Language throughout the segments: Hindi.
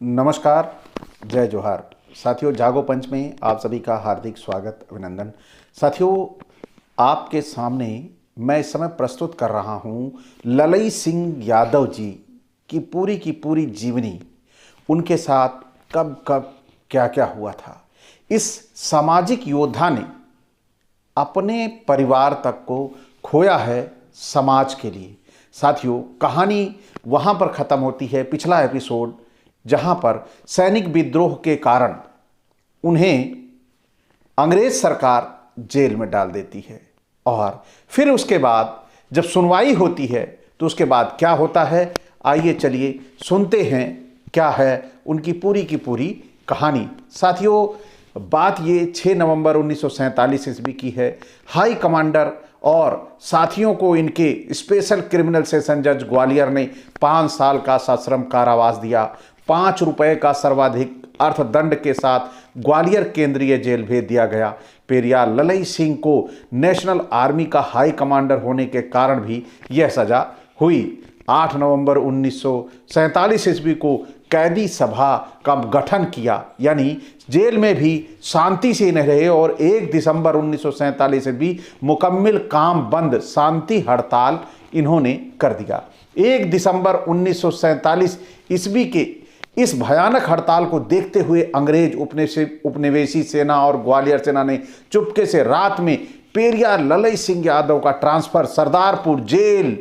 नमस्कार, जय जोहार। साथियों, जागो पंच में आप सभी का हार्दिक स्वागत, अभिनंदन। साथियों, आपके सामने मैं इस समय प्रस्तुत कर रहा हूं ललई सिंह यादव जी की पूरी जीवनी। उनके साथ कब कब क्या क्या हुआ था। इस सामाजिक योद्धा ने अपने परिवार तक को खोया है समाज के लिए। साथियों, कहानी वहाँ पर ख़त्म होती है, पिछला एपिसोड, जहाँ पर सैनिक विद्रोह के कारण उन्हें अंग्रेज सरकार जेल में डाल देती है। और फिर उसके बाद जब सुनवाई होती है तो उसके बाद क्या होता है, आइए चलिए सुनते हैं क्या है उनकी पूरी की पूरी कहानी। साथियों, बात ये 6 नवंबर 1947 ईस्वी की है। हाई कमांडर और साथियों को इनके स्पेशल क्रिमिनल सेशन जज ग्वालियर ने 5 साल का सश्रम कारावास दिया। 5 रुपए का सर्वाधिक अर्थदंड के साथ ग्वालियर केंद्रीय जेल भेज दिया गया। पेरियार ललई सिंह को नेशनल आर्मी का हाई कमांडर होने के कारण भी यह सजा हुई। 8 नवंबर 1947 ईस्वी को कैदी सभा का गठन किया, यानी जेल में भी शांति से नहीं रहे, और 1 दिसंबर 1947 ईस्वी मुकम्मल काम बंद शांति हड़ताल इन्होंने कर दिया। 1 दिसंबर 1947 ईस्वी के इस भयानक हड़ताल को देखते हुए अंग्रेज उपनिवेशी सेना और ग्वालियर सेना ने चुपके से रात में पेरियार ललई सिंह यादव का ट्रांसफर सरदारपुर जेल,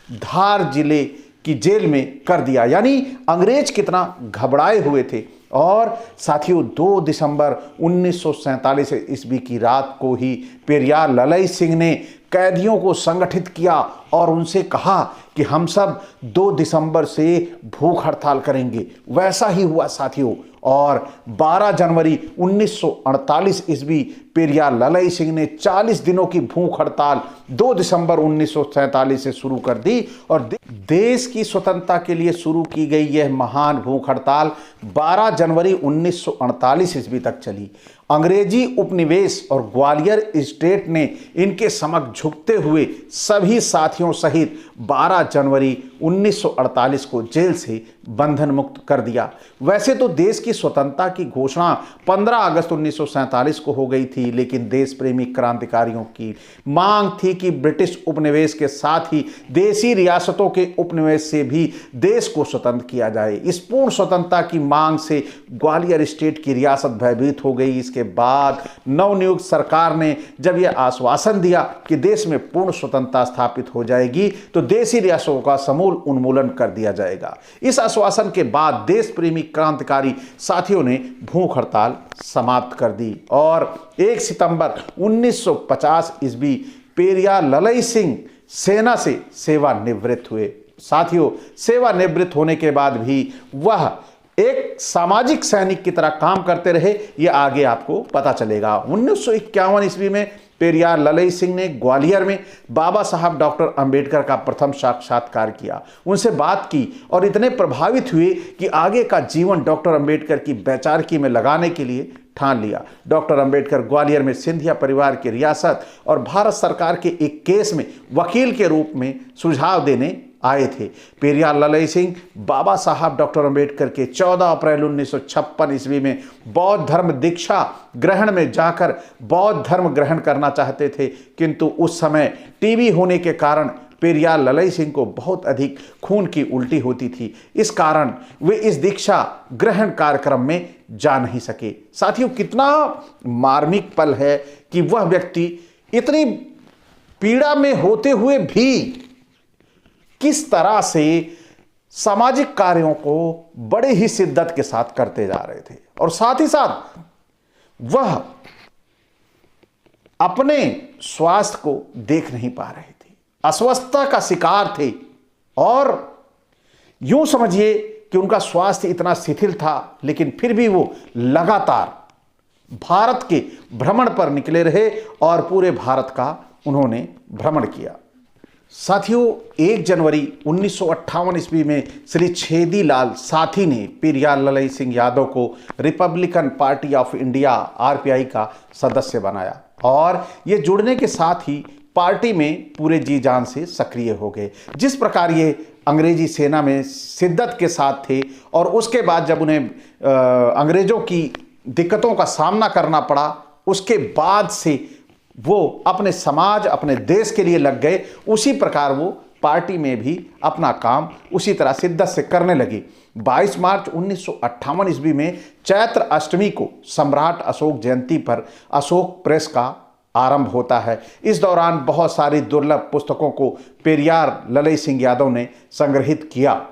धार जिले की जेल में कर दिया। यानी अंग्रेज कितना घबराए हुए थे। और साथियों, 2 दिसंबर 1947 ईस्वी की रात को ही पेरियार ललई सिंह ने कैदियों को संगठित किया और उनसे कहा कि हम सब 2 दिसंबर से भूख हड़ताल करेंगे। वैसा ही हुआ साथियों। और 12 जनवरी 1948 ईस्वी पेरियार ललई सिंह ने 40 दिनों की भूख हड़ताल 2 दिसंबर 1947 से शुरू कर दी। और देश की स्वतंत्रता के लिए शुरू की गई यह महान भूख हड़ताल 12 जनवरी 1948 ईस्वी तक चली। अंग्रेजी उपनिवेश और ग्वालियर स्टेट ने इनके समक्ष झुकते हुए सभी साथियों सहित 12 जनवरी 1948 को जेल से बंधन मुक्त कर दिया। वैसे तो देश की स्वतंत्रता की घोषणा 15 अगस्त 1947 को हो गई थी, लेकिन देश प्रेमी क्रांतिकारियों की मांग थी कि ब्रिटिश उपनिवेश के साथ ही देसी रियासतों के उपनिवेश से भी देश को स्वतंत्र किया जाए। इस पूर्ण स्वतंत्रता की मांग से ग्वालियर स्टेट की रियासत भयभीत हो गई। इसके बाद नवनियुक्त सरकार ने जब यह आश्वासन दिया कि देश में पूर्ण स्वतंत्रता स्थापित हो जाएगी तो देसी रियासतों का समूल उन्मूलन कर दिया जाएगा। इस आश्वासन के बाद देश प्रेमी क्रांतिकारी साथियों ने भूख हड़ताल समाप्त कर दी और 1 सितंबर 1950 ईस्वी पेरियार ललई सिंह सेना से सेवानिवृत्त हुए। साथियों, सेवानिवृत्त होने के बाद भी वह एक सामाजिक सैनिक की तरह काम करते रहे, यह आगे आपको पता चलेगा। 1951 ईस्वी में पेरियार ललई सिंह ने ग्वालियर में बाबा साहब डॉक्टर अंबेडकर का प्रथम साक्षात्कार किया, उनसे बात की और इतने प्रभावित हुए कि आगे का जीवन डॉक्टर अंबेडकर की वैचारिकी में लगाने के लिए ठान लिया। डॉक्टर अंबेडकर ग्वालियर में सिंधिया परिवार की रियासत और भारत सरकार के एक केस में वकील के रूप में सुझाव देने आए थे। पेरियार ललई सिंह बाबा साहब डॉक्टर अंबेडकर के 14 अप्रैल 1956 ईस्वी में बौद्ध धर्म दीक्षा ग्रहण में जाकर बौद्ध धर्म ग्रहण करना चाहते थे, किंतु उस समय टीबी होने के कारण पेरियार ललई सिंह को बहुत अधिक खून की उल्टी होती थी। इस कारण वे इस दीक्षा ग्रहण कार्यक्रम में जा नहीं सके। साथियों, कितना मार्मिक पल है कि वह व्यक्ति इतनी पीड़ा में होते हुए भी किस तरह से सामाजिक कार्यों को बड़े ही शिद्दत के साथ करते जा रहे थे, और साथ ही साथ वह अपने स्वास्थ्य को देख नहीं पा रहे थे, अस्वस्थता का शिकार थे। और यूं समझिए कि उनका स्वास्थ्य इतना शिथिल था, लेकिन फिर भी वो लगातार भारत के भ्रमण पर निकले रहे और पूरे भारत का उन्होंने भ्रमण किया। साथियों, 1 जनवरी 1958 ईस्वी में श्री छेदी लाल साथी ने पेरियार ललई सिंह यादव को Republican Party of India RPI का सदस्य बनाया और ये जुड़ने के साथ ही पार्टी में पूरे जी जान से सक्रिय हो गए। जिस प्रकार ये अंग्रेजी सेना में शिद्दत के साथ थे और उसके बाद जब उन्हें अंग्रेज़ों की दिक्कतों का सामना करना पड़ा, उसके बाद से वो अपने समाज, अपने देश के लिए लग गए। उसी प्रकार वो पार्टी में भी अपना काम उसी तरह शिद्दत से करने लगी। 22 मार्च 1958 ईस्वी में चैत्र अष्टमी को सम्राट अशोक जयंती पर अशोक प्रेस का आरंभ होता है। इस दौरान बहुत सारी दुर्लभ पुस्तकों को पेरियार ललई सिंह यादव ने संग्रहित किया।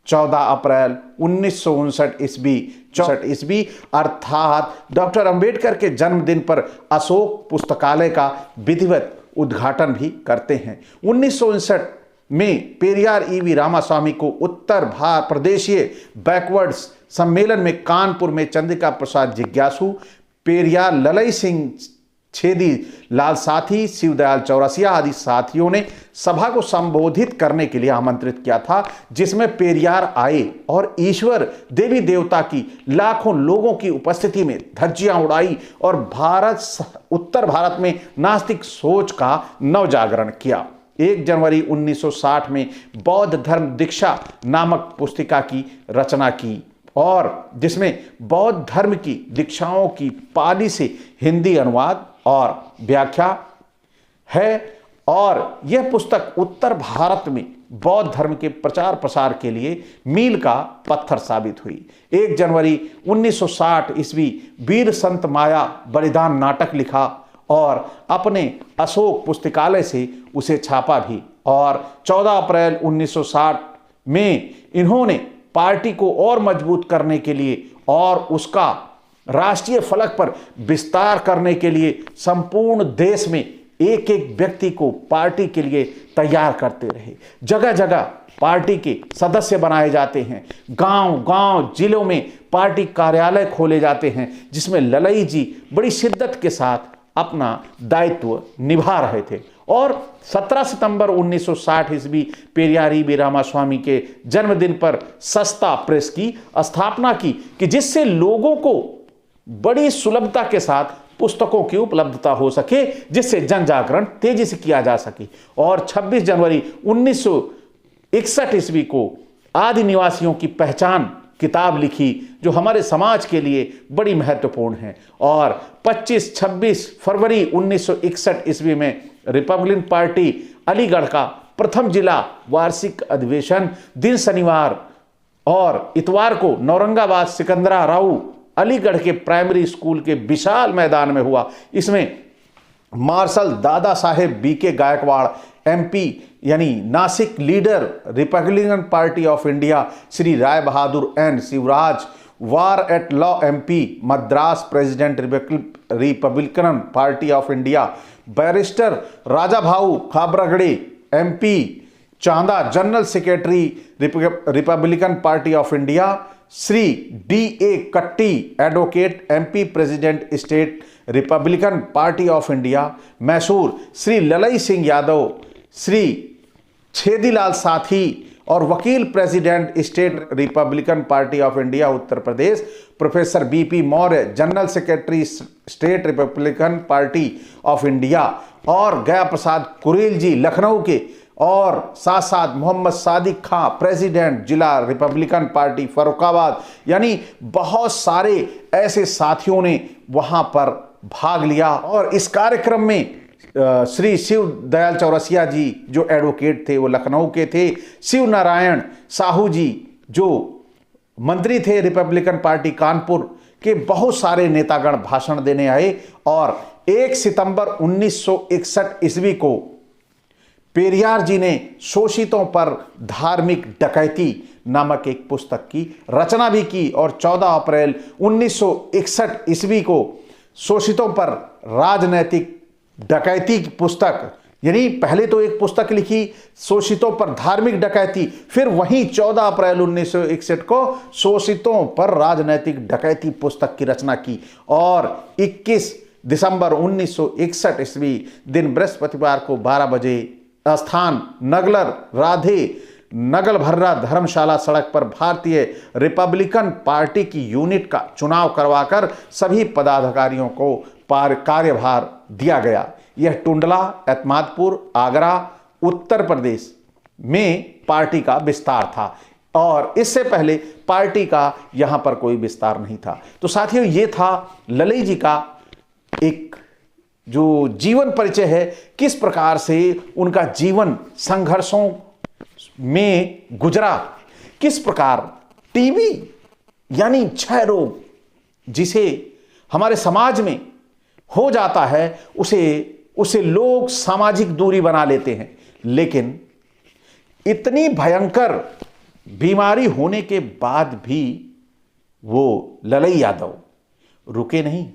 14 अप्रैल 1959 ईस्वी अर्थात डॉक्टर अंबेडकर के जन्मदिन पर अशोक पुस्तकालय का विधिवत उद्घाटन भी करते हैं। 1959 में पेरियार ईवी रामास्वामी को उत्तर प्रदेशीय बैकवर्ड्स सम्मेलन में कानपुर में चंद्रिका प्रसाद जिज्ञासु, पेरियार ललई सिंह, छेदी लाल साथी, शिवदयाल चौरसिया आदि साथियों ने सभा को संबोधित करने के लिए आमंत्रित किया था, जिसमें पेरियार आए और ईश्वर, देवी देवता की लाखों लोगों की उपस्थिति में धज्जियां उड़ाई और उत्तर भारत में नास्तिक सोच का नवजागरण किया। 1 जनवरी 1960 में बौद्ध धर्म दीक्षा नामक पुस्तिका की रचना की और जिसमें बौद्ध धर्म की दीक्षाओं की पाली से हिंदी अनुवाद और व्याख्या है और यह पुस्तक उत्तर भारत में बौद्ध धर्म के प्रचार प्रसार के लिए मील का पत्थर साबित हुई। 1 जनवरी 1960 ईस्वी वीर संत माया बलिदान नाटक लिखा और अपने अशोक पुस्तकालय से उसे छापा भी और 14 अप्रैल 1960 में इन्होंने पार्टी को और मजबूत करने के लिए और उसका राष्ट्रीय फलक पर विस्तार करने के लिए संपूर्ण देश में एक एक व्यक्ति को पार्टी के लिए तैयार करते रहे। जगह जगह पार्टी के सदस्य बनाए जाते हैं, गांव-गांव जिलों में पार्टी कार्यालय खोले जाते हैं, जिसमें ललई जी बड़ी शिद्दत के साथ अपना दायित्व निभा रहे थे। और 17 सितंबर 1960 ईस्वी पेरियार ईवी रामास्वामी के जन्मदिन पर सस्ता प्रेस की स्थापना की कि जिससे लोगों को बड़ी सुलभता के साथ पुस्तकों की उपलब्धता हो सके, जिससे जन जागरण तेजी से किया जा सके। और 26 जनवरी 1961 ईस्वी को आदि निवासियों की पहचान किताब लिखी, जो हमारे समाज के लिए बड़ी महत्वपूर्ण है। और 25-26 फरवरी 1961 ईस्वी में रिपब्लिकन पार्टी अलीगढ़ का प्रथम जिला वार्षिक अधिवेशन दिन शनिवार और इतवार को नौरंगाबाद सिकंदराराव अलीगढ़ के प्राइमरी स्कूल के विशाल मैदान में हुआ। इसमें martial Dada Saheb BK Gaikwad MP यानी Nashik leader Republican Party of India, Shri Rai Bahadur N Shivraj bar at law MP Madras president Republican Party of India, barrister Raja Bhau Khobragade MP Chanda general secretary Republican Party of India, Shri D A. Katti advocate MP president state Republican Party of India, Mysore Shri Lalai Singh Yadav, Shri Chhedilal Sathi और वकील president state Republican Party of India Uttar Pradesh, professor BP Maurya general secretary state Republican Party of India और गया प्रसाद कुरेल जी लखनऊ के, और साथ साथ मोहम्मद सादिक खां प्रेसिडेंट जिला रिपब्लिकन पार्टी फर्रुखाबाद। यानी बहुत सारे ऐसे साथियों ने वहां पर भाग लिया। और इस कार्यक्रम में श्री शिव दयाल चौरसिया जी जो एडवोकेट थे वो लखनऊ के थे, शिव नारायण साहू जी जो मंत्री थे रिपब्लिकन पार्टी कानपुर के, बहुत सारे नेतागण भाषण देने आए। और 1 सितंबर 1961 ईस्वी को पेरियार जी ने शोषितों पर धार्मिक डकैती नामक एक पुस्तक की रचना भी की और 14 अप्रैल 1961 ईस्वी को शोषितों पर राजनैतिक डकैती की पुस्तक, यानी पहले तो एक पुस्तक लिखी शोषितों पर धार्मिक डकैती, फिर वहीं 14 अप्रैल 1961 को शोषितों पर राजनैतिक डकैती पुस्तक की रचना की। और 21 दिसंबर 1961 ईस्वी दिन बृहस्पतिवार को 12 बजे स्थान नगलर राधे नगल भर्रा धर्मशाला सड़क पर भारतीय रिपब्लिकन पार्टी की यूनिट का चुनाव करवाकर सभी पदाधिकारियों को कार्यभार दिया गया। यह टुंडला, एतमादपुर, आगरा, उत्तर प्रदेश में पार्टी का विस्तार था और इससे पहले पार्टी का यहां पर कोई विस्तार नहीं था। तो साथियों, ये था ललई जी का एक जो जीवन परिचय है, किस प्रकार से उनका जीवन संघर्षों में गुजरा, किस प्रकार टीबी यानी क्षय रोग जिसे हमारे समाज में हो जाता है, उसे लोग सामाजिक दूरी बना लेते हैं, लेकिन इतनी भयंकर बीमारी होने के बाद भी वो ललई यादव रुके नहीं।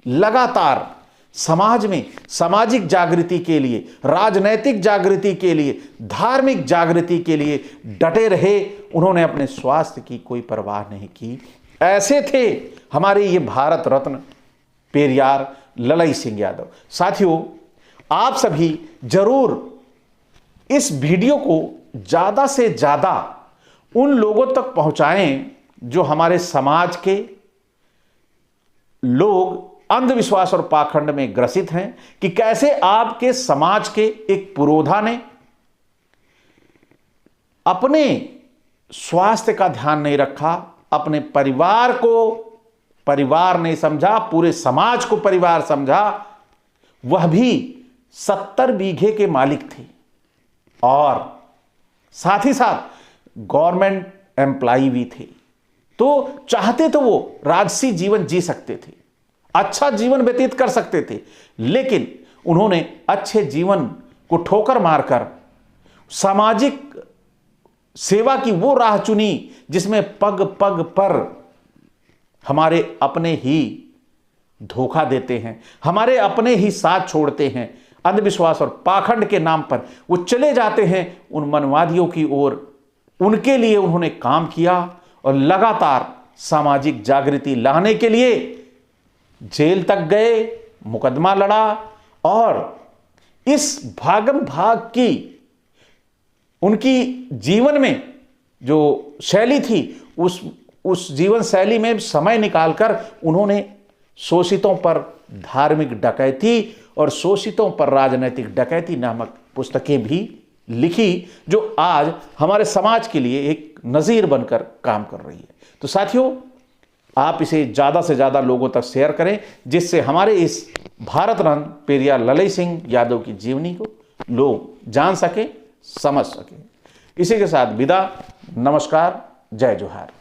लगातार समाज में सामाजिक जागृति के लिए, राजनैतिक जागृति के लिए, धार्मिक जागृति के लिए डटे रहे। उन्होंने अपने स्वास्थ्य की कोई परवाह नहीं की। ऐसे थे हमारे ये भारत रत्न पेरियार ललई सिंह यादव। साथियों, आप सभी जरूर इस वीडियो को ज्यादा से ज्यादा उन लोगों तक पहुंचाएं जो हमारे समाज के लोग अंधविश्वास और पाखंड में ग्रसित हैं, कि कैसे आपके समाज के एक पुरोधा ने अपने स्वास्थ्य का ध्यान नहीं रखा, अपने परिवार को परिवार नहीं समझा, पूरे समाज को परिवार समझा। वह भी 70 बीघे के मालिक थे और साथ ही साथ गवर्नमेंट एम्प्लॉय भी थे। तो चाहते तो वो राजसी जीवन जी सकते थे, अच्छा जीवन व्यतीत कर सकते थे, लेकिन उन्होंने अच्छे जीवन को ठोकर मारकर सामाजिक सेवा की वो राह चुनी जिसमें पग पग पर हमारे अपने ही धोखा देते हैं, हमारे अपने ही साथ छोड़ते हैं। अंधविश्वास और पाखंड के नाम पर वो चले जाते हैं उन मनवादियों की ओर। उनके लिए उन्होंने काम किया और लगातार सामाजिक जागृति लाने के लिए जेल तक गए, मुकदमा लड़ा और इस भागम भाग की उनकी जीवन में जो शैली थी, उस जीवन शैली में समय निकालकर उन्होंने शोषितों पर धार्मिक डकैती और शोषितों पर राजनैतिक डकैती नामक पुस्तकें भी लिखी, जो आज हमारे समाज के लिए एक नज़ीर बनकर काम कर रही है। तो साथियों, आप इसे ज़्यादा से ज़्यादा लोगों तक शेयर करें, जिससे हमारे इस भारत रत्न पेरियार ललई सिंह यादव की जीवनी को लोग जान सके, समझ सके। इसी के साथ विदा, नमस्कार, जय जोहार।